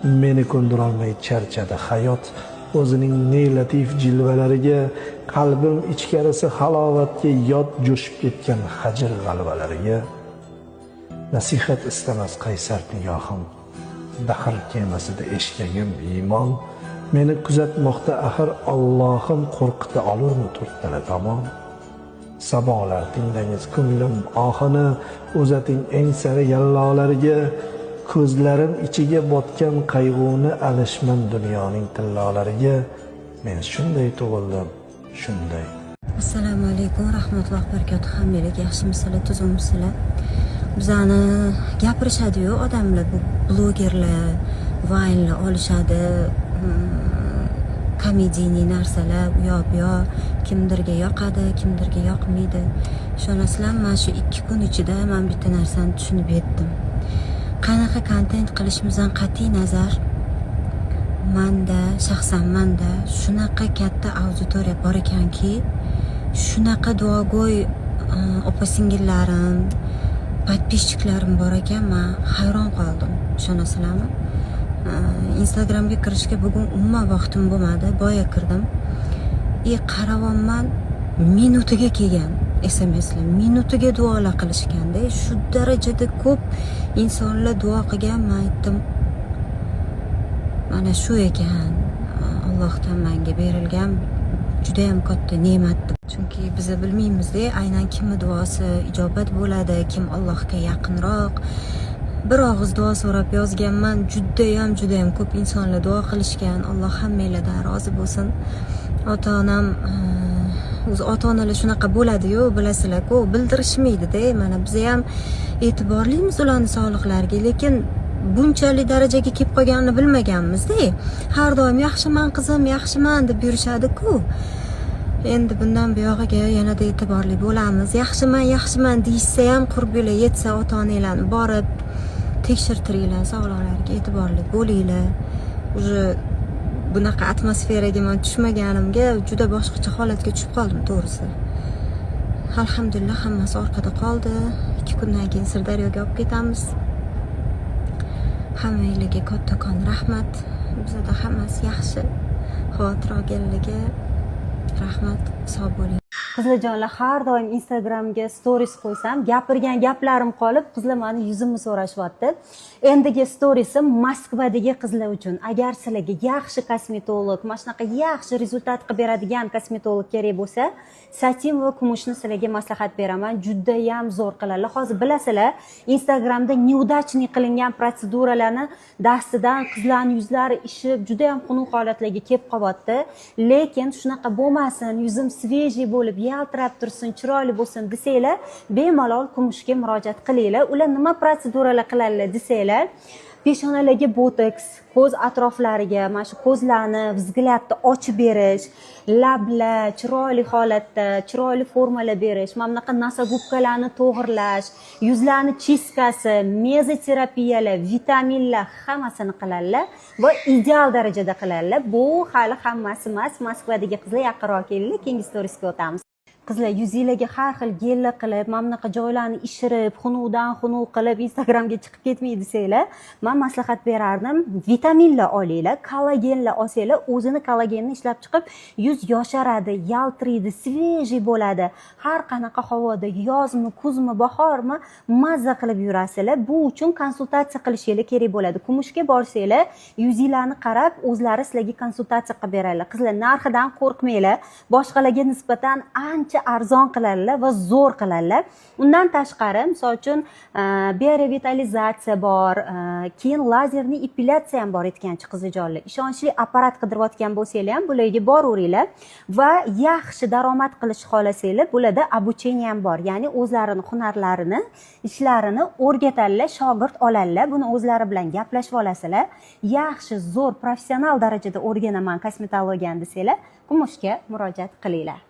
meni ko'ndirolmay charchadi hayot o'zining nelatif jilvalariga, qalbim ichkarisi halovatga yod jo'shib ketgan hajr g'alvalariga. Nasihat istamas qaysar nigohim, dahr kemasida eshkagim iymon, meni kuzatmoqda axir Allohim, qo'rqita olurmi to'rttala tomon. Sabolar tinglangiz ko'nglim ohini, uzating eng sari yallolariga, ko'zlarim ichiga botgan qayg'uni alishman dunyoning tillolariga. Men shunday tug'ildim, shunday. Assalomu alaykum, rahmatullohi barakatuh. Hammalar yaxshimisizlar, tuzukmisizlar? Bizani gapirishadi-yu odamlar, bu blogerlar, vaynlar olishadi, komediyniy narsalar u yoq bu yoq, kimdirga yoqadi, kimdirga yoqmaydi. Ishonasizlar, men shu 2 kun ichida men bitta narsani tushunib yetdim. Qanaqa kontent qilishimizdan qat'iy nazar, shaxsan menda shunaqa katta auditoriya bor ekanki, shunaqa duogo'y opa-singillarim, podpischiklarim bor ekan, men hayron qoldim. Ishonasizlarmi? Instagramga kirishga bugun umuman vaqtim bo'lmadi, boya kirdim. Qaravonman, minutiga kelgan SMSlar, minutiga duolar qilishganda, shu darajada ko'p insonlar duo qilgan. Men aytdim, mana shu ekan Allohdan menga berilgan juda ham katta ne'mat. Chunki biz bilmaymiz-da, aynan kimning duosi ijobat bo'ladi, kim Allohga yaqinroq. Bir og'iz duo so'rab yozganman, juda ham ko'p insonlar duo qilishgan. Alloh hammanglardan rozi bo'lsin. Ota-onam, o'zi ota-onalar shunaqa bo'ladi-yu, bilasizlar-ku, bildirishmaydi-da. Mana biz ham e'tiborlimiz ularning sog'liqlariga, lekin bunchalik darajaga kelib qolganini bilmaganmiz-da. Har doim yaxshiman qizim, yaxshiman deb yurishadi-ku. Endi bundan buyog'iga yanada e'tiborli bo'lamiz. Yaxshiman deyishsa ham qurbinglar yetsa, ota-onanglarni borib tekshirtiringlar, sog'liqlariga e'tiborli bo'linglar. Уже bunaqa atmosferaga men tushmaganimga juda boshqacha holatga tushib qoldim, to'g'risi. Alhamdulillah, hammasi orqada qoldi. 2 kundan keyin Sirdaryoga olib ketamiz. Hammanglarga kattakon rahmat. Bizda hammasi yaxshi. Xavotir olganlarga rahmat, sog' bo'ling. Qizlarjonlar, har doim Instagramga stories qo'ysam, gapirgan gaplarim qolib, qizlar meni yuzimni so'rashyapti. Endigi storiesim Moskvadagi qizlar uchun. Agar sizlarga yaxshi kosmetolog, mana shunaqa yaxshi rezultat qilib beradigan kosmetolog kerak bo'lsa, satin va kumushni sizlarga maslahat beraman. Juda ham zo'r qiladilar. Hozir bilasizlar, Instagramda neudachniy qilingan protseduralarni dastidan qizlarning yuzlari ishib, juda ham xunuk holatlarga kelib qolyapti. Lekin shunaqa bo'lmasin, yuzim svejiy bo'lib, yaltirab tursin, chiroyli bo'lsin desanglar, bemalol kumushga murojaat qilinglar. Ular nima protseduralar qiladilar desanglar, peshonalarga botoks, ko'z atroflariga, mana shu ko'zlarni vzgladni ochib berish, lablar chiroyli holatda, chiroyli formalar berish, mana bunaqa nasogubkalarni to'g'irlash, yuzlarni chistkasi, mezoterapiyalar, vitaminlar hammasini qiladilar va ideal darajada qiladilar. Bu hali hammasi emas. Moskvadagi qizlar yaqinroq kelinglar, keyingi storiesga o'tamiz. Qizlar, yuzinglarga har xil gellar qilib, mana bunaqa joylarni ishirib, xunukdan xunuk qilib Instagramga chiqib ketmaydi desanglar, men maslahat berardim. Vitaminlar olinglar, kollagenlar olsanglar, o'zini kollagenini ishlab chiqib, yuz yosharadi, yaltiraydi, svejiy bo'ladi. Har qanaqa havoda, yozmi, kuzmi, bahormi, mazza qilib yurasizlar. Bu uchun konsultatsiya qilishingiz kerak bo'ladi. Kumushga borsanglar, yuzinglarni qarab, o'zlari sizlarga konsultatsiya qilib beradilar. Qizlar, narxidan qo'rqmanglar. Boshqalarga nisbatan ancha arzon qiladilar va zo'r qiladilar. Undan tashqari, misol uchun biorevitalizatsiya bor, keyin lazerli epilyatsiya ham bor etganchi qizlarjonlar. Ishonchli apparat qidirayotgan bo'lsanglar ham bularga boraveringlar va yaxshi daromad qilish xohlasanglar, bularda obucheniya ham bor. Ya'ni o'zlarining hunarlarini, ishlarini o'rgatadilar, shogird oladilar. Buni o'zlari bilan gaplashib olasizlar. Yaxshi, zo'r, professional darajada o'rganaman kosmetologiyani desanglar, kumushga murojaat qilinglar.